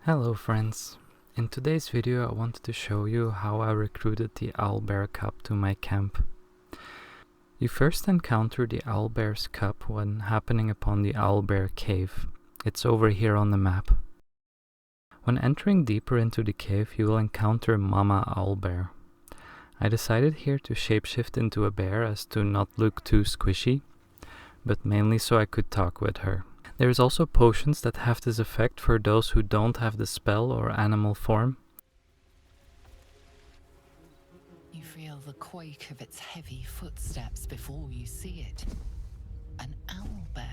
Hello friends, in today's video I wanted to show you how I recruited the Owlbear Cub to my camp. You first encounter the Owlbear's Cub when happening upon the Owlbear Cave. It's over here on the map. When entering deeper into the cave you will encounter Mama Owlbear. I decided here to shapeshift into a bear as to not look too squishy, but mainly so I could talk with her. There is also potions that have this effect for those who don't have the spell or animal form. You feel the quake of its heavy footsteps before you see it. An owlbear,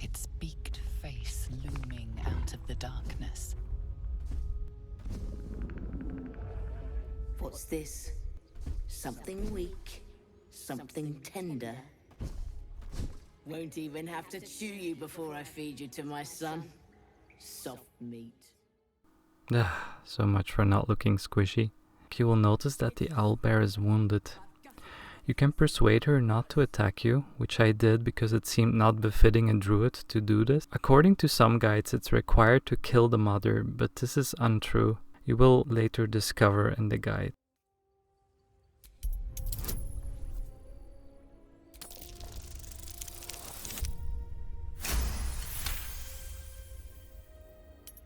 its beaked face looming out of the darkness. What's this? Something weak, something tender. Won't even have to chew you before I feed you to my son. Soft meat. So much for not looking squishy. You will notice that the owlbear is wounded. You can persuade her not to attack you, which I did because it seemed not befitting a druid to do this. According to some guides it's required to kill the mother, but this is untrue. You will later discover in the guide.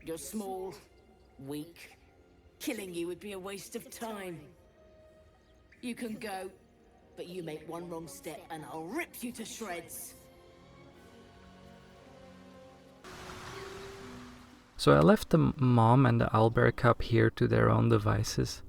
You're small, weak. Killing you would be a waste of time. You can go, but you make one wrong step and I'll rip you to shreds. So I left the mom and the Owlbear Cub here to their own devices.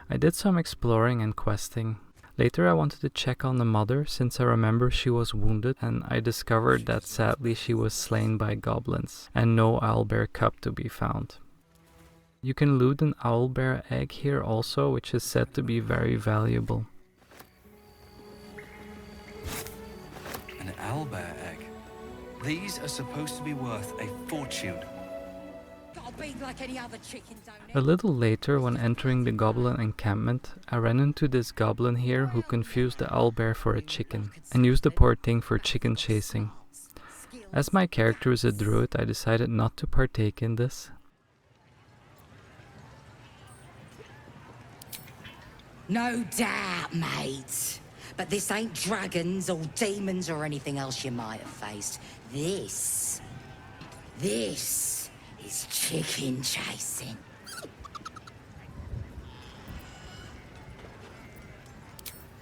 I did some exploring and questing. Later I wanted to check on the mother since I remember she was wounded, and I discovered that sadly she was slain by goblins and no Owlbear Cub to be found. You can loot an owlbear egg here also, which is said to be very valuable. An owlbear egg. These are supposed to be worth a fortune. Like any other chicken, A little later, when entering the Goblin Encampment, I ran into this goblin here who confused the owlbear for a chicken and used the poor thing for chicken chasing. As my character is a druid, I decided not to partake in this. No doubt, mate. But this ain't dragons or demons or anything else you might have faced. This is chicken chasing.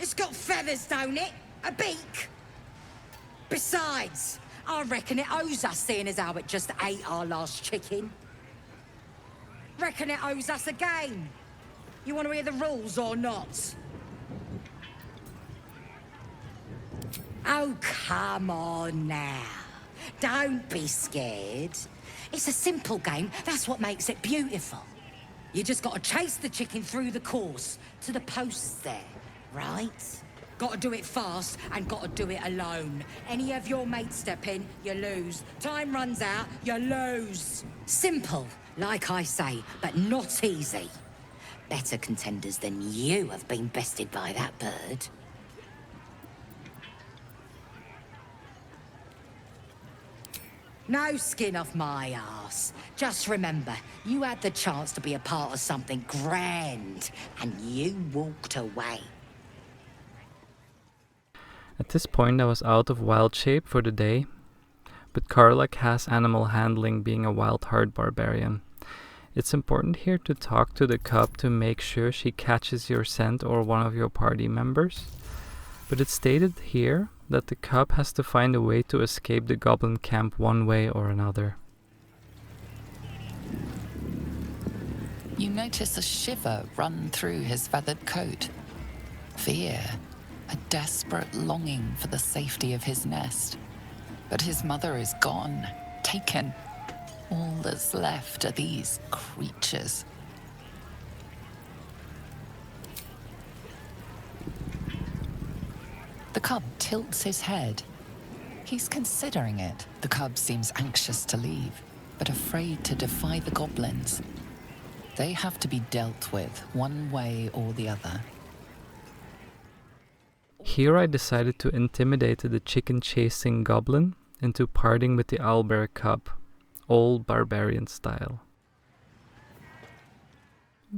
It's got feathers, don't it? A beak? Besides, I reckon it owes us, seeing as how it just ate our last chicken. Reckon it owes us a game. You want to hear the rules or not? Oh, come on now. Don't be scared. It's a simple game, that's what makes it beautiful. You just gotta chase the chicken through the course, to the posts there, right? Gotta do it fast, and gotta do it alone. Any of your mates step in, you lose. Time runs out, you lose. Simple, like I say, but not easy. Better contenders than you have been bested by that bird. No skin off my arse. Just remember, you had the chance to be a part of something grand, and you walked away. At this point I was out of wild shape for the day, but Karlak has animal handling being a wild heart barbarian. It's important here to talk to the cub to make sure she catches your scent or one of your party members. But it's stated here that the cub has to find a way to escape the goblin camp one way or another. You notice a shiver run through his feathered coat. Fear, a desperate longing for the safety of his nest. But his mother is gone, taken. All that's left are these creatures. The cub tilts his head. He's considering it. The cub seems anxious to leave, but afraid to defy the goblins. They have to be dealt with one way or the other. Here I decided to intimidate the chicken-chasing goblin into parting with the Owlbear Cub, old barbarian style.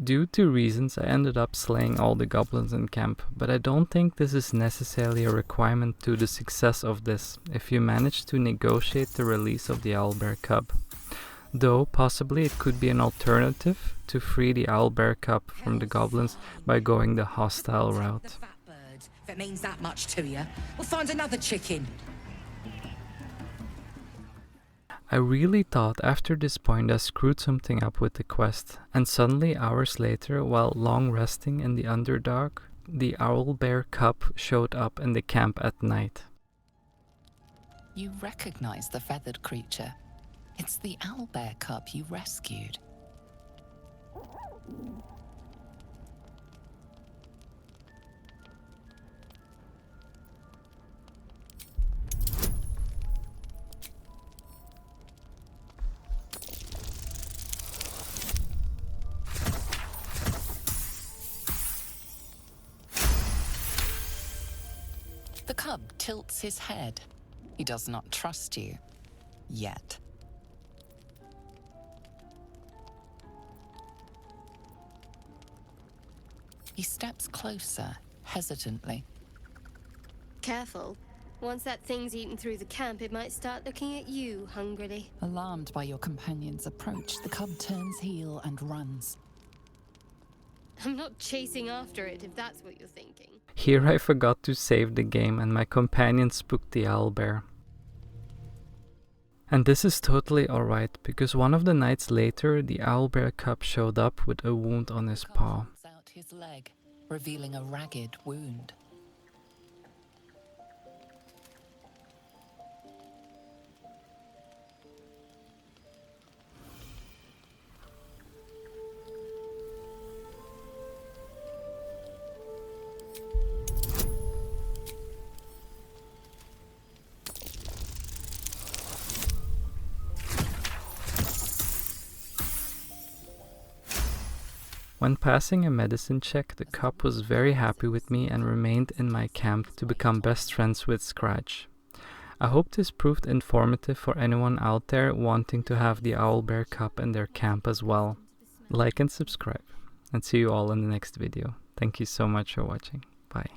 Due to reasons, I ended up slaying all the goblins in camp, but I don't think this is necessarily a requirement to the success of this, if you manage to negotiate the release of the Owlbear Cub. Though, possibly it could be an alternative to free the Owlbear Cub from the goblins by going the hostile route. The fat bird, if it means that much to you. We'll find another chicken. I really thought after this point I screwed something up with the quest, and suddenly hours later, while long resting in the Underdark, the Owlbear Cub showed up in the camp at night. You recognize the feathered creature. It's the Owlbear Cub you rescued. The cub tilts his head. He does not trust you. Yet. He steps closer, hesitantly. Careful. Once that thing's eaten through the camp, it might start looking at you hungrily. Alarmed by your companion's approach, the cub turns heel and runs. I'm not chasing after it, if that's what you're thinking. Here I forgot to save the game and my companion spooked the owlbear. And this is totally alright, because one of the nights later the Owlbear Cub showed up with a wound on his paw. Cub pulls out his leg, revealing a ragged wound. When passing a medicine check, the cub was very happy with me and remained in my camp to become best friends with Scratch. I hope this proved informative for anyone out there wanting to have the Owlbear Cub in their camp as well. Like and subscribe, and see you all in the next video. Thank you so much for watching. Bye.